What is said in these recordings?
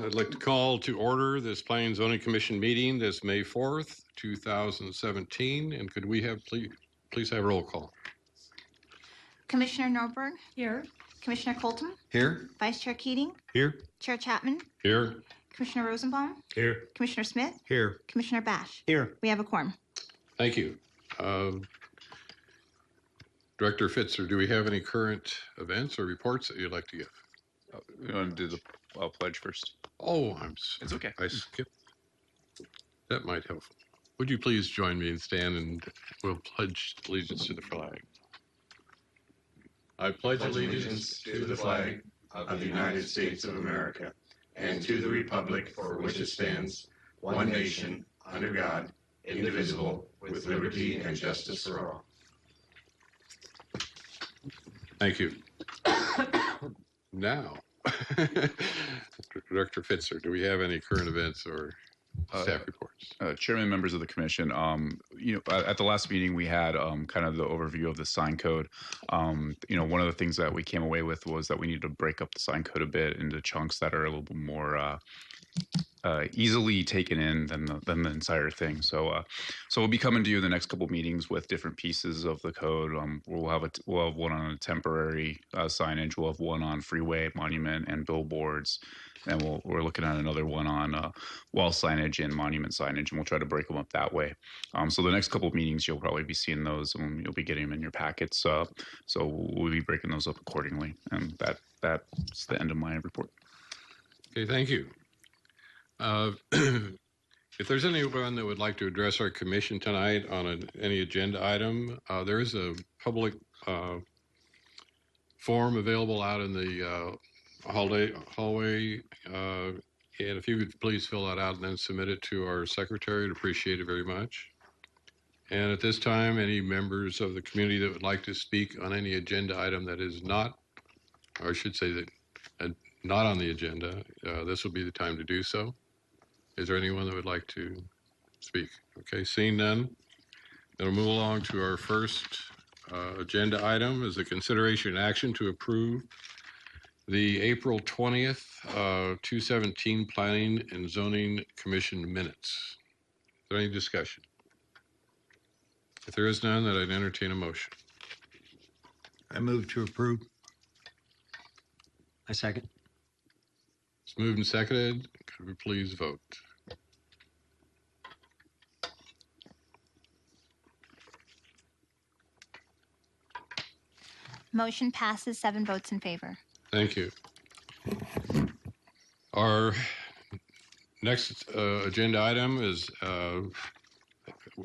I'd like to call to order this Planning and Zoning Commission meeting this May 4th, 2017. And could we have, please have roll call? Commissioner Norberg. Here. Commissioner Colton. Here. Vice Chair Keating. Here. Chair Chapman. Here. Commissioner Rosenbaum. Here. Commissioner Smith. Here. Commissioner Bash. Here. We have a quorum. Thank you. Director Fitzer, do we have any current events or reports that you'd like to give? You want to do the pledge first? Oh, It's okay. I skipped. That might help. Would you please join me and stand and we'll pledge allegiance to the flag. I pledge allegiance to the flag of the United States of America and to the republic for which it stands, one nation, under God, indivisible, with liberty and justice for all. Thank you. Now, Director Fitzer, do we have any current events or staff reports? Chairman, members of the commission, at the last meeting we had kind of the overview of the sign code. One of the things that we came away with was that we need to break up the sign code a bit into chunks that are a little bit more easily taken in than the entire thing. So we'll be coming to you the next couple meetings with different pieces of the code. We'll have one on a temporary signage. We'll have one on freeway, monument, and billboards. And we're looking at another one on wall signage and monument signage, and we'll try to break them up that way. So the next couple of meetings, you'll probably be seeing those, and you'll be getting them in your packets. So we'll be breaking those up accordingly. And that's the end of my report. Okay, thank you. If there's anyone that would like to address our commission tonight on any agenda item, there is a public form available out in the hallway. And if you could please fill that out and then submit it to our secretary, I'd appreciate it very much. And at this time, any members of the community that would like to speak on any agenda item that is not, or I should say that not on the agenda, this will be the time to do so. Is there anyone that would like to speak? Okay, seeing none, then we'll move along to our first agenda item is a consideration and action to approve the April 20th, 2017 Planning and Zoning Commission minutes. Is there any discussion? If there is none, then I'd entertain a motion. I move to approve. I second. It's moved and seconded. Could we please vote? Motion passes 7 votes in favor. Thank you. Our next agenda item is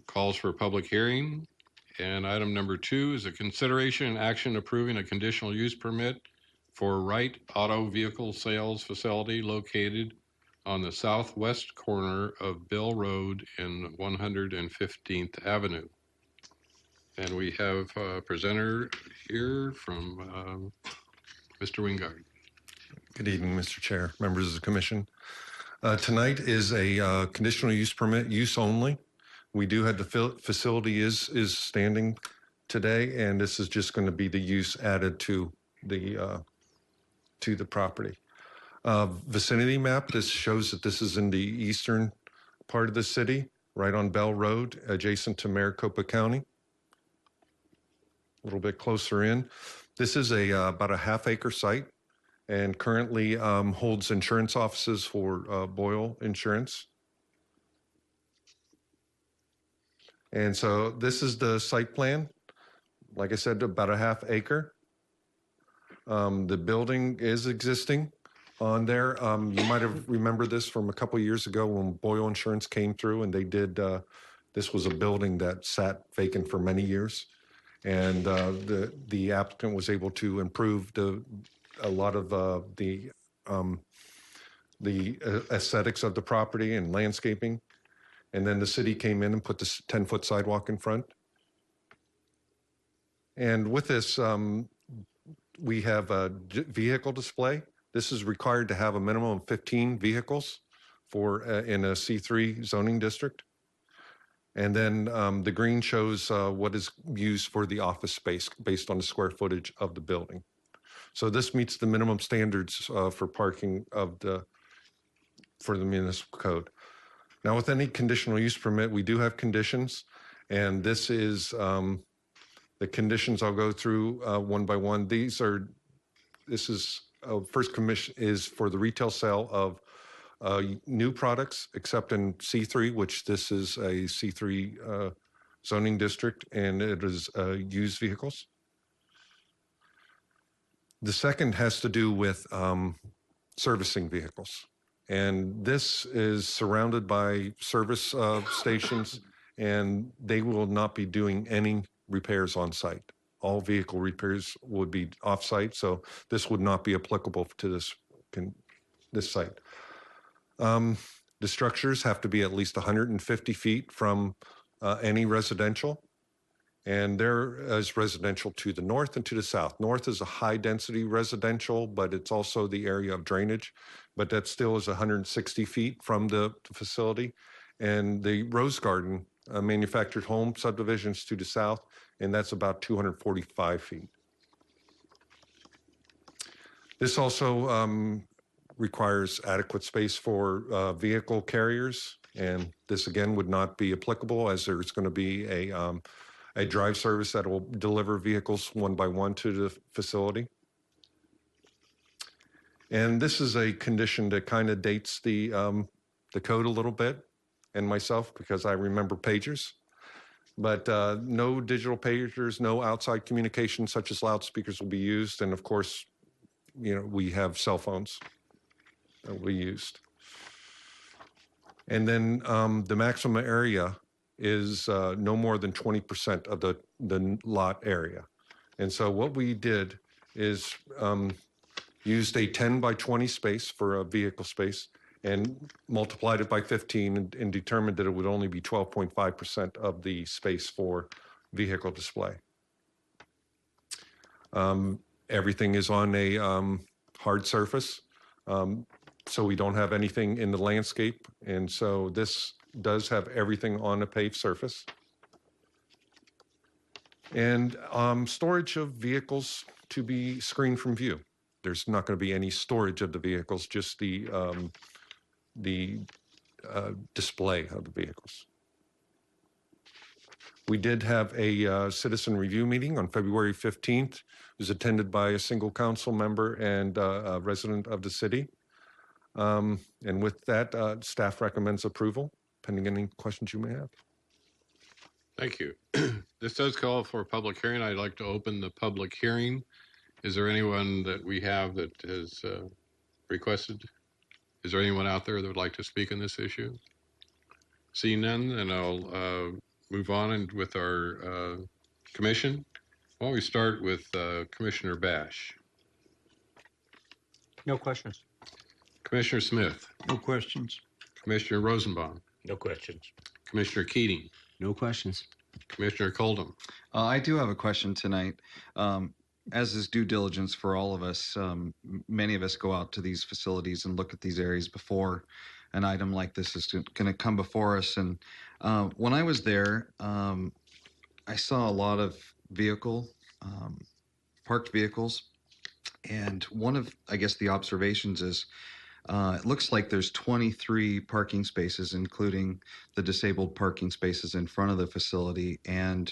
calls for a public hearing. And item number 2 is a consideration and action approving a conditional use permit for Wright Auto Vehicle Sales Facility located on the southwest corner of Bill Road and 115th Avenue. And we have a presenter here from Mr. Wingard. Good evening, Mr. Chair, members of the commission. Tonight is a conditional use permit, use only. We do have the facility is standing today, and this is just going to be the use added to the property. Vicinity map, this shows that this is in the eastern part of the city, right on Bell Road, adjacent to Maricopa County. A little bit closer in. This is about a half-acre site, and currently holds insurance offices for Boyle Insurance. And so this is the site plan. Like I said, about a half acre. The building is existing on there. You might have remembered this from a couple of years ago when Boyle Insurance came through, and they did, this was a building that sat vacant for many years. And the applicant was able to improve a lot of the aesthetics of the property and landscaping. And then the city came in and put this 10-foot sidewalk in front. And with this, we have a vehicle display. This is required to have a minimum of 15 vehicles in a C3 zoning district. And then the green shows what is used for the office space based on the square footage of the building. So this meets the minimum standards for parking of the for the municipal code. Now, with any conditional use permit, we do have conditions, and this is the conditions. I'll go through one by one. First commission is for the retail sale of new products, except in C3, which this is a C3 zoning district, and it is used vehicles. The second has to do with servicing vehicles. And this is surrounded by service stations, and they will not be doing any repairs on site. All vehicle repairs would be off-site, so this would not be applicable to this site. The structures have to be at least 150 feet from any residential, and there is residential to the north and to the south. North is a high-density residential, but it's also the area of drainage, but that still is 160 feet from the facility. And the Rose Garden manufactured home subdivisions to the south, and that's about 245 feet. This also requires adequate space for vehicle carriers, and this again would not be applicable as there's going to be a drive service that will deliver vehicles one by one to the facility. And this is a condition that kind of dates the code a little bit, and myself, because I remember pagers. But no digital pagers, no outside communication such as loudspeakers will be used. And of course, we have cell phones that will be used. And then the maximum area is no more than 20% of the lot area. And so what we did is used a 10 by 20 space for a vehicle space and multiplied it by 15 and determined that it would only be 12.5% of the space for vehicle display. Everything is on a hard surface, so we don't have anything in the landscape. And so this does have everything on a paved surface. And storage of vehicles to be screened from view. There's not going to be any storage of the vehicles, just the display of the vehicles. We did have a citizen review meeting on February 15th. It was attended by a single council member and a resident of the city. And with that, staff recommends approval, pending any questions you may have. Thank you. This does call for a public hearing. I'd like to open the public hearing. Is there anyone that we have that has requested? Is there anyone out there that would like to speak on this issue? Seeing none, then I'll move on and with our commission. Why don't we start with Commissioner Bash? No questions. Commissioner Smith, No questions. Commissioner Rosenbaum, No questions. Commissioner Keating, No questions. Commissioner Coldham. I do have a question tonight. As is due diligence for all of us, many of us go out to these facilities and look at these areas before an item like this is going to come before us. And when I was there, I saw a lot of parked vehicles. And one of, I guess, the observations is it looks like there's 23 parking spaces, including the disabled parking spaces in front of the facility. And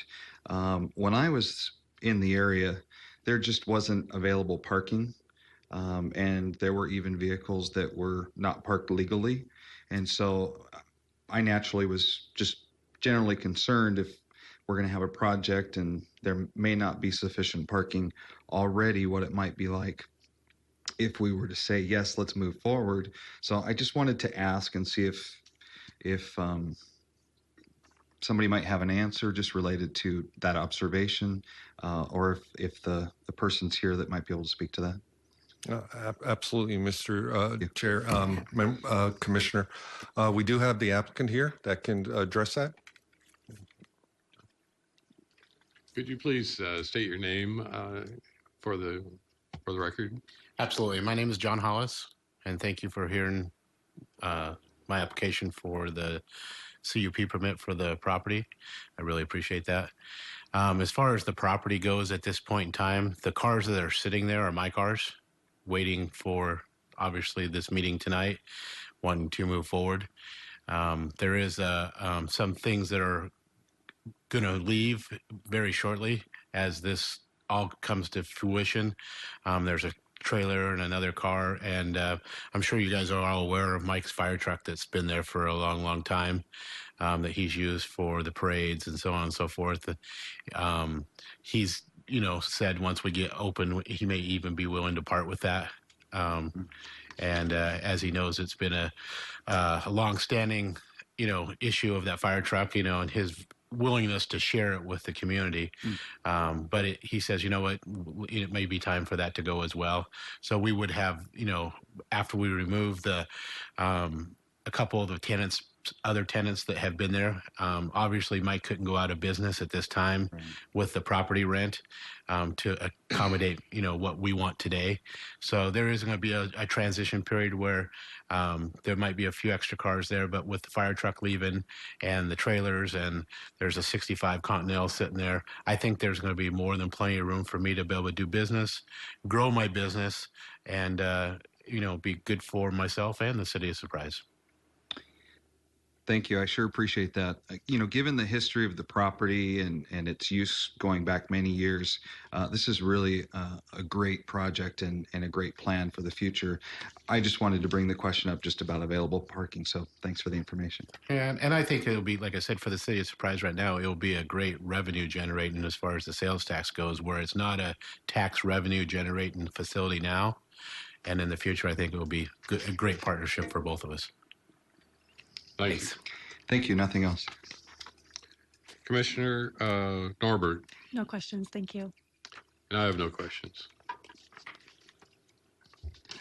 when I was in the area, there just wasn't available parking. And there were even vehicles that were not parked legally. And so I naturally was just generally concerned if we're going to have a project and there may not be sufficient parking already, what it might be like if we were to say, yes, let's move forward. So I just wanted to ask and see if somebody might have an answer just related to that observation, or if the person's here that might be able to speak to that. Absolutely, Mr. Chair, Commissioner. We do have the applicant here that can address that. Could you please state your name for the record? Absolutely. My name is John Hollis, and thank you for hearing my application for the CUP permit for the property. I really appreciate that. As far as the property goes at this point in time, the cars that are sitting there are my cars, waiting for obviously this meeting tonight, wanting to move forward. There is some things that are going to leave very shortly as this all comes to fruition. There's a trailer and another car, and I'm sure you guys are all aware of Mike's fire truck that's been there for a long, long time, that he's used for the parades and so on and so forth. He's said once we get open, he may even be willing to part with that. And as he knows, it's been a long-standing, issue of that fire truck, and his willingness to share it with the community. But he says, you know what, it may be time for that to go as well. So we would have, after we remove a couple of the other tenants that have been there. Obviously, Mike couldn't go out of business at this time with the property rent to accommodate, what we want today. So there is going to be a transition period where there might be a few extra cars there, but with the fire truck leaving and the trailers, and there's a 65 Continental sitting there, I think there's going to be more than plenty of room for me to be able to do business, grow my business, and be good for myself and the city of Surprise. Thank you. I sure appreciate that. Given the history of the property and its use going back many years, this is really a great project and a great plan for the future. I just wanted to bring the question up just about available parking. So thanks for the information. And I think it'll be, like I said, for the city of Surprise right now, it'll be a great revenue generating as far as the sales tax goes, where it's not a tax revenue generating facility now. And in the future, I think it will be a great partnership for both of us. Thanks. Thank you. Nothing else. Commissioner Norbert, No questions. Thank you. and I have no questions.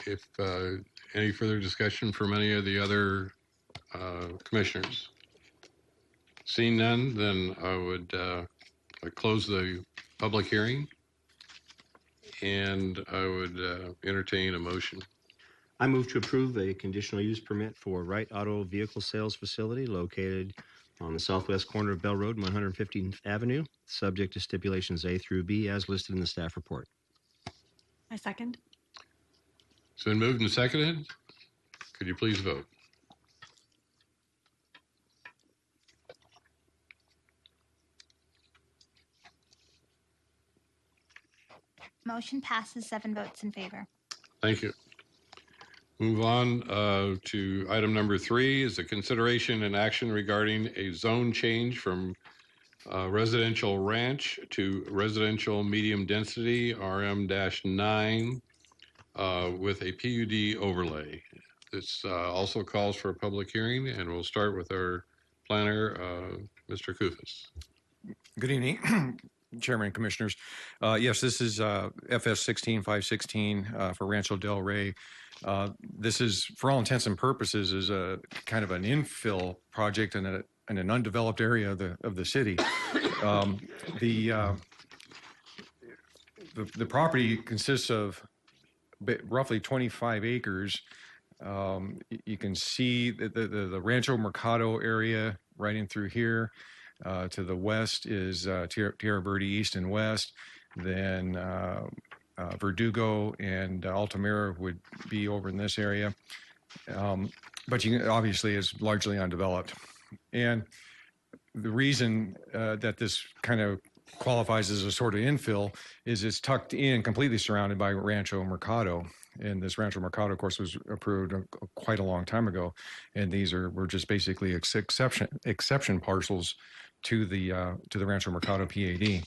If any further discussion from any of the other commissioners? Seeing none, then I would close the public hearing, and I would entertain a motion. I move to approve a conditional use permit for Wright Auto Vehicle Sales Facility located on the southwest corner of Bell Road, 115th Avenue, subject to stipulations A through B as listed in the staff report. I second. It's been moved and seconded. Could you please vote? Motion passes 7 votes in favor. Thank you. Move on to item number 3 is a consideration and action regarding a zone change from residential ranch to residential medium density RM-9 with a PUD overlay. This also calls for a public hearing, and we'll start with our planner, Mr. Kufis. Good evening, Chairman and Commissioners. Yes, this is FS 16516 for Rancho Del Rey. This is, for all intents and purposes, is a kind of an infill project in an undeveloped area of the city. The property consists of roughly 25 acres. You can see the Rancho Mercado area right in through here. To the west is Tierra Verde East and West. Then Verdugo and Altamira would be over in this area. But you can, obviously is largely undeveloped. And the reason that this kind of qualifies as a sort of infill is it's tucked in, completely surrounded by Rancho Mercado. And this Rancho Mercado, of course, was approved quite a long time ago. And these were just basically exception parcels to the Rancho Mercado PAD.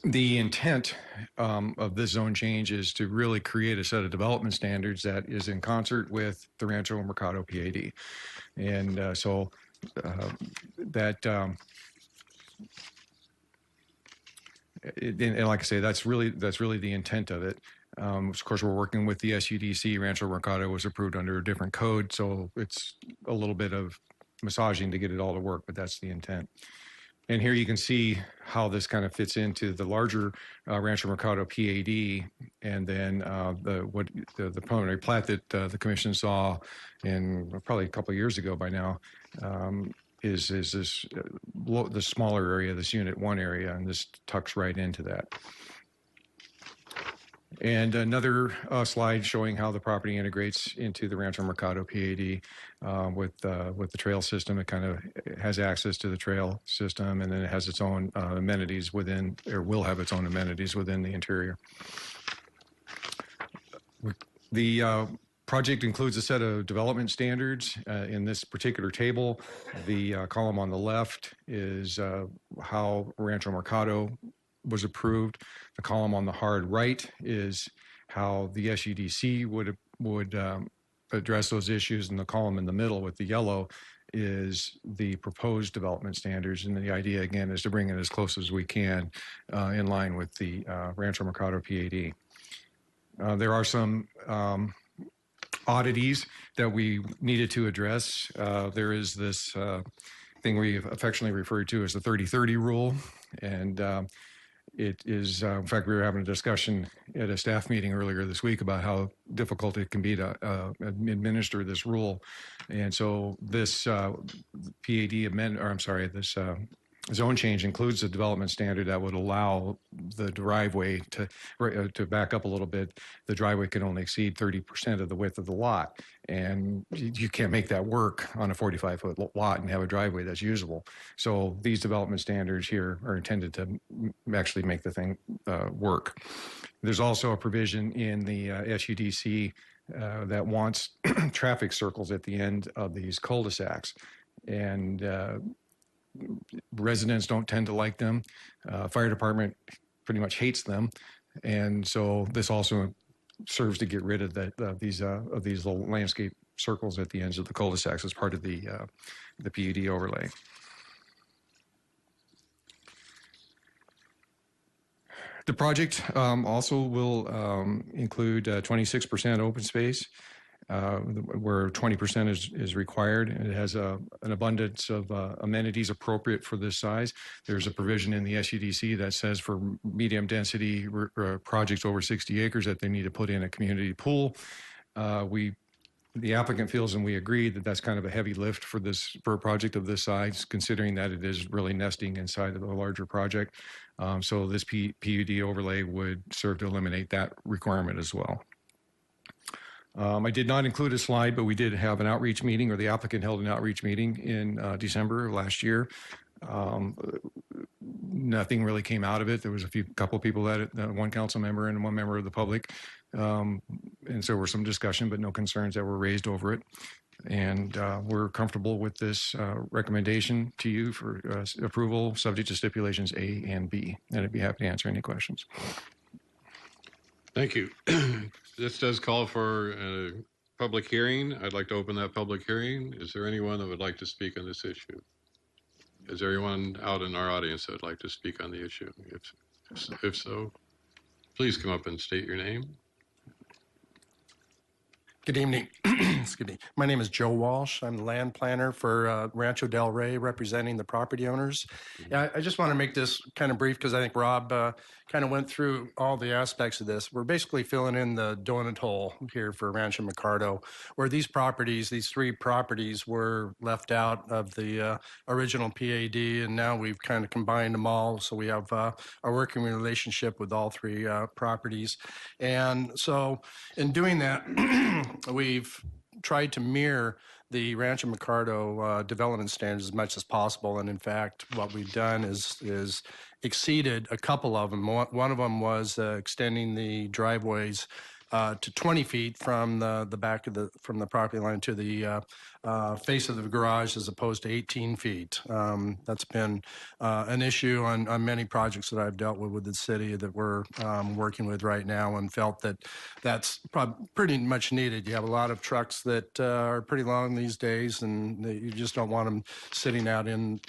The intent of this zone change is to really create a set of development standards that is in concert with the Rancho Mercado PAD. And and like I say, that's really the intent of it. Of course, we're working with the SUDC. Rancho Mercado was approved under a different code, so it's a little bit of massaging to get it all to work, but that's the intent. And here you can see how this kind of fits into the larger Rancho Mercado PAD, and then the preliminary plat that the commission saw in probably a couple of years ago by now is this the smaller area, this Unit 1 area, and this tucks right into that. And another slide showing how the property integrates into the Rancho Mercado PAD with the trail system. It kind of has access to the trail system, and then it has its own amenities within, or will have its own amenities within the interior. The project includes a set of development standards. In this particular table, the column on the left is how Rancho Mercado was approved. The column on the hard right is how the SUDC would address those issues, and the column in the middle with the yellow is the proposed development standards. And the idea, again, is to bring it as close as we can in line with the Rancho Mercado PAD. There are some oddities that we needed to address. There is this thing we affectionately refer to as the 30-30 rule. And it is, in fact, we were having a discussion at a staff meeting earlier this week about how difficult it can be to administer this rule. And so this this zone change includes a development standard that would allow the driveway to back up a little bit. The driveway can only exceed 30% of the width of the lot. And you can't make that work on a 45-foot lot and have a driveway that's usable. So these development standards here are intended to actually make the thing work. There's also a provision in the SUDC that wants traffic circles at the end of these cul-de-sacs. And residents don't tend to like them. Fire department pretty much hates them. And so this also serves to get rid of these little landscape circles at the ends of the cul-de-sacs as part of the PUD overlay. The project also will include 26% open space, where 20% is required. And it has an abundance of amenities appropriate for this size. There's a provision in the SUDC that says for medium density projects over 60 acres that they need to put in a community pool. The applicant feels, and we agree, that that's kind of a heavy lift for a project of this size, considering that it is really nesting inside of a larger project. So this PUD overlay would serve to eliminate that requirement as well. I did not include a slide, but we did have an outreach meeting, or the applicant held an outreach meeting in December of last year. Nothing really came out of it. There was couple people at it, one council member and one member of the public. And so there was some discussion, but no concerns that were raised over it. And we're comfortable with this recommendation to you for approval, subject to stipulations A and B. And I'd be happy to answer any questions. Thank you. This does call for a public hearing. I'd like to open that public hearing. Is there anyone that would like to speak on this issue? Is there anyone out in our audience that would like to speak on the issue? If so, please come up and state your name. Good evening. Excuse me. My name is Joe Walsh. I'm the land planner for Rancho Del Rey, representing the property owners. Yeah, I just want to make this kind of brief because I think Rob kind of went through all the aspects of this. We're basically filling in the donut hole here for Rancho Mercado, where these three properties were left out of the original PAD, and now we've kind of combined them all. So we have a working relationship with all three properties. And so in doing that, we've tried to mirror the Rancho Mercado development standards as much as possible. And in fact, what we've done is exceeded a couple of them. One of them was extending the driveways to 20 feet from the back of from the property line to the face of the garage, as opposed to 18 feet. That's been an issue on many projects that I've dealt with the city that we're working with right now, and felt that that's pretty much needed. You have a lot of trucks that are pretty long these days, and you just don't want them sitting out and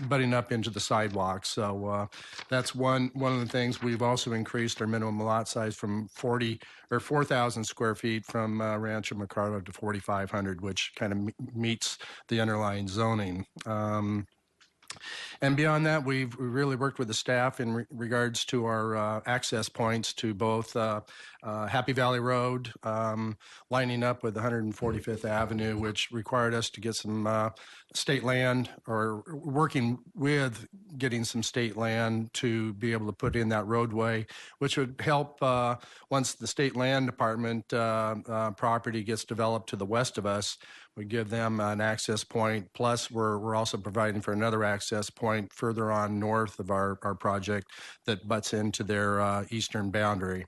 butting up into the sidewalk. So that's one of the things. We've also increased our minimum lot size from 4,000 square feet from Rancho Mercado to 4,500, which kind of meets the underlying zoning. And beyond that, we really worked with the staff in regards to our access points to both Happy Valley Road, lining up with 145th Avenue, which required us to get some state land, or working with getting some state land to be able to put in that roadway, which would help once the state land department property gets developed to the west of us. We give them an access point. Plus, we're also providing for another access point further on north of our project that butts into their eastern boundary.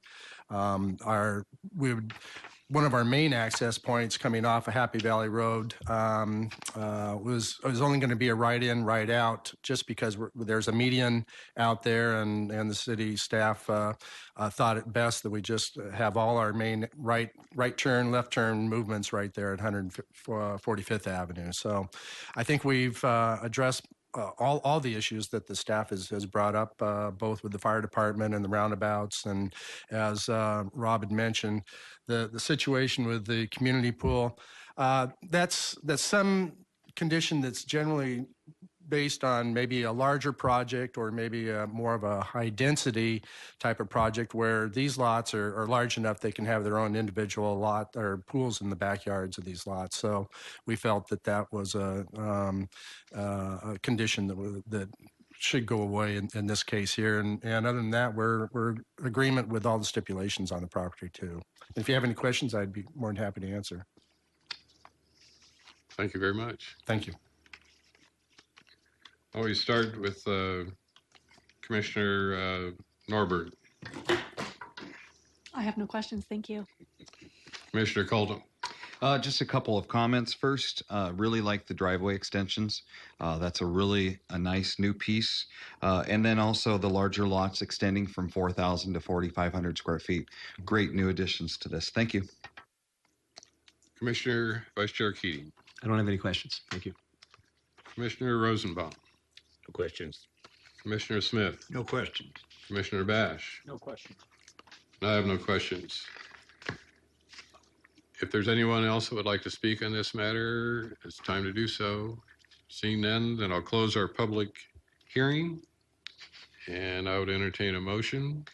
One of our main access points coming off of Happy Valley Road was only going to be a right in, right out, just because there's a median out there, and the city staff thought it best that we just have all our main right turn, left turn movements right there at 145th Avenue. So I think we've addressed all the issues that the staff has brought up, both with the fire department and the roundabouts. And as Rob had mentioned, the situation with the community pool, that's some condition that's generally based on maybe a larger project, or maybe more of a high density type of project, where these lots are large enough they can have their own individual lot or pools in the backyards of these lots. So we felt that was a condition that should go away in this case here. And other than that, we're agreement with all the stipulations on the property too. If you have any questions, I'd be more than happy to answer. Thank you very much. Thank you. Always start with Commissioner Norberg. I have no questions. Thank you. Commissioner Colton. Just a couple of comments. First, really like the driveway extensions. That's a nice new piece. And then also the larger lots extending from 4,000 to 4,500 square feet. Great new additions to this. Thank you. Commissioner Vice Chair Keating. I don't have any questions. Thank you. Commissioner Rosenbaum. No questions. Commissioner Smith. No questions. Commissioner Bash. No questions. I have no questions. If there's anyone else that would like to speak on this matter, it's time to do so. Seeing none, then I'll close our public hearing, and I would entertain a motion.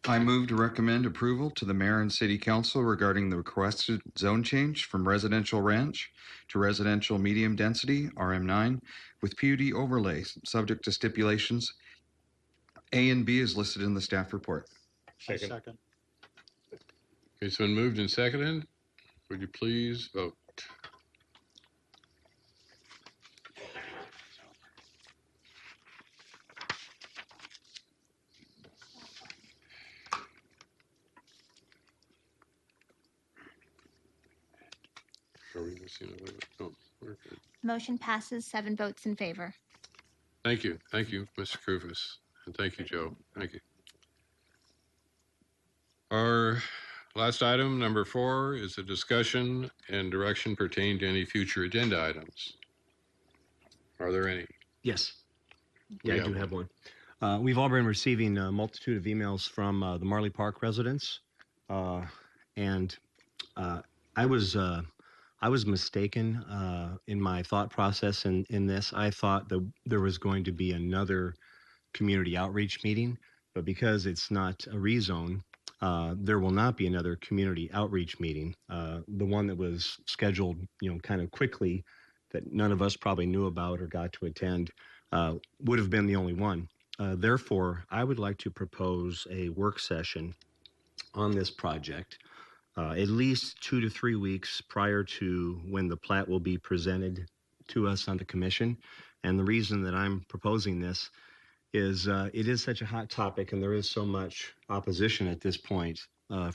I move to recommend approval to the mayor and city council regarding the requested zone change from residential ranch to residential medium density, RM9, with PUD overlay, subject to stipulations. A and B is listed in the staff report. Second. Okay, it's been moved and seconded. Would you please vote? Are we missing a vote? Oh, we're good. Motion passes 7 votes in favor. Thank you. Thank you, Mr. Krufus. And thank you, Joe. Thank you. Our last item, number 4, is a discussion and direction pertaining to any future agenda items. Are there any? Yes. Yeah, We I do have have one. We've all been receiving a multitude of emails from the Marley Park residents, and I was mistaken in my thought process in this. I thought that there was going to be another community outreach meeting, but because it's not a rezone, there will not be another community outreach meeting. The one that was scheduled, kind of quickly, that none of us probably knew about or got to attend, would have been the only one. Therefore, I would like to propose a work session on this project, at least 2 to 3 weeks prior to when the plat will be presented to us on the commission. And the reason that I'm proposing this is it is such a hot topic, and there is so much opposition at this point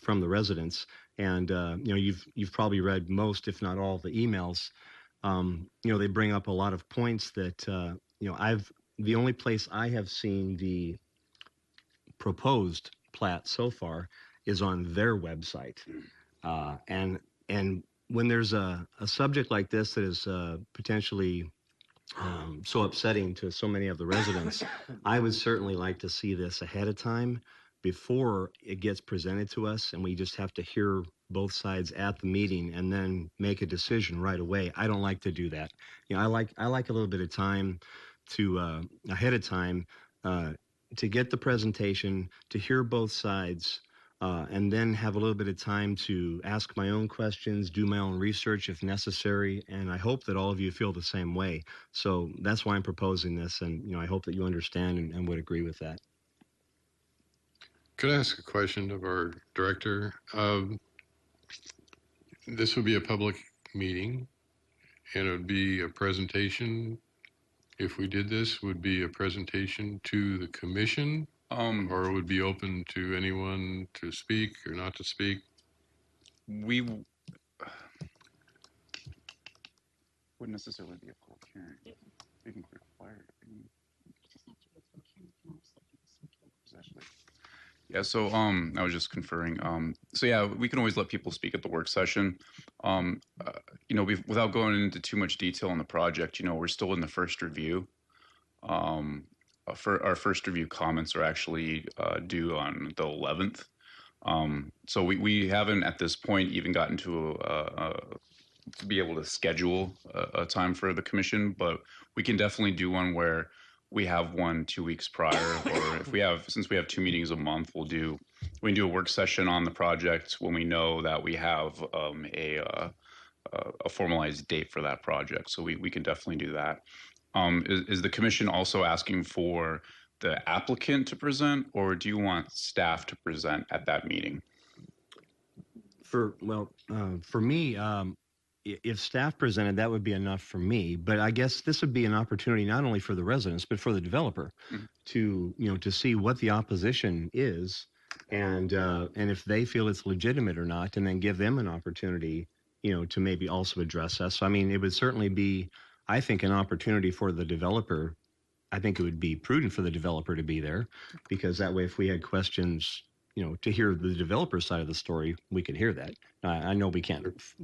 from the residents. And you've probably read most, if not all, the emails. They bring up a lot of points that the only place I have seen the proposed plat so far is on their website. And when there's a subject like this that is potentially so upsetting to so many of the residents, I would certainly like to see this ahead of time before it gets presented to us, and we just have to hear both sides at the meeting and then make a decision right away. I don't like to do that. I like a little bit of time to ahead of time to get the presentation, to hear both sides, and then have a little bit of time to ask my own questions, do my own research if necessary. And I hope that all of you feel the same way. So that's why I'm proposing this. And, I hope that you understand and would agree with that. Could I ask a question of our director? This would be a public meeting, and it would be a presentation. If we did this, would be a presentation to the commission, or it would be open to anyone to speak or not to speak? We wouldn't necessarily be a public hearing. We can require essentially. Yeah, so I was just conferring. So yeah, we can always let people speak at the work session. Without going into too much detail on the project, we're still in the first review. For our first review comments are actually due on the 11th. So we haven't at this point even gotten to be able to schedule a time for the commission, but we can definitely do one where we have one 2 weeks prior, or since we have 2 meetings a month, we can do a work session on the project when we know that we have a formalized date for that project. So we can definitely do that. Is the commission also asking for the applicant to present, or do you want staff to present at that meeting? For me, if staff presented, that would be enough for me. But I guess this would be an opportunity not only for the residents but for the developer to see what the opposition is, and if they feel it's legitimate or not, and then give them an opportunity to maybe also address us. So I mean, it would certainly be, I think, an opportunity for the developer. I think it would be prudent for the developer to be there, because that way, if we had questions, to hear the developer side of the story, we could hear that. I know we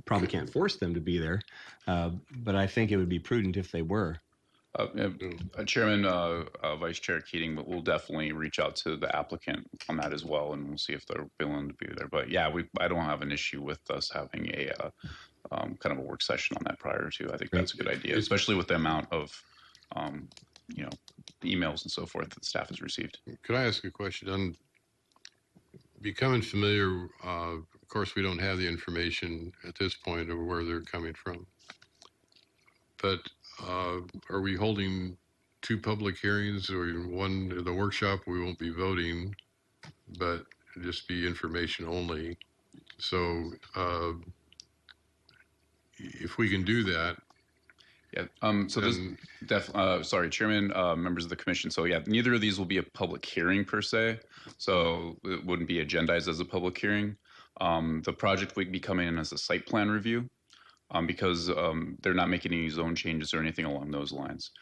probably can't force them to be there, but I think it would be prudent if they were. Chairman, Vice Chair Keating, but we'll definitely reach out to the applicant on that as well, and we'll see if they're willing to be there. But yeah, I don't have an issue with us having a kind of a work session on that prior to. I think that's a good idea, especially with the amount of emails and so forth that the staff has received. Could I ask a question? On becoming familiar, of course, we don't have the information at this point of where they're coming from. But are we holding 2 public hearings, or one, the workshop, we won't be voting, but just be information only? So if we can do that. Yeah. Sorry, Chairman, members of the commission. So yeah, neither of these will be a public hearing per se. So it wouldn't be agendized as a public hearing. The project would be coming in as a site plan review, because they're not making any zone changes or anything along those lines.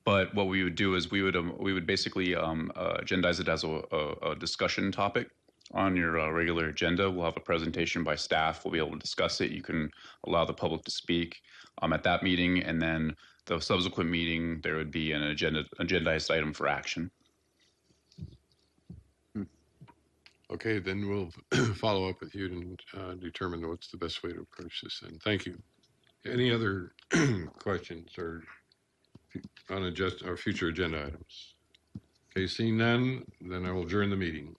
But what we would do is we would basically agendize it as a discussion topic on your regular agenda. We'll have a presentation by staff. We'll be able to discuss it. You can allow the public to speak at that meeting, and then the subsequent meeting there would be an agendized item for action. Okay, then we'll follow up with you and determine what's the best way to approach this. And thank you. Any other questions or on future agenda items? Okay, seeing none, then I will adjourn the meeting.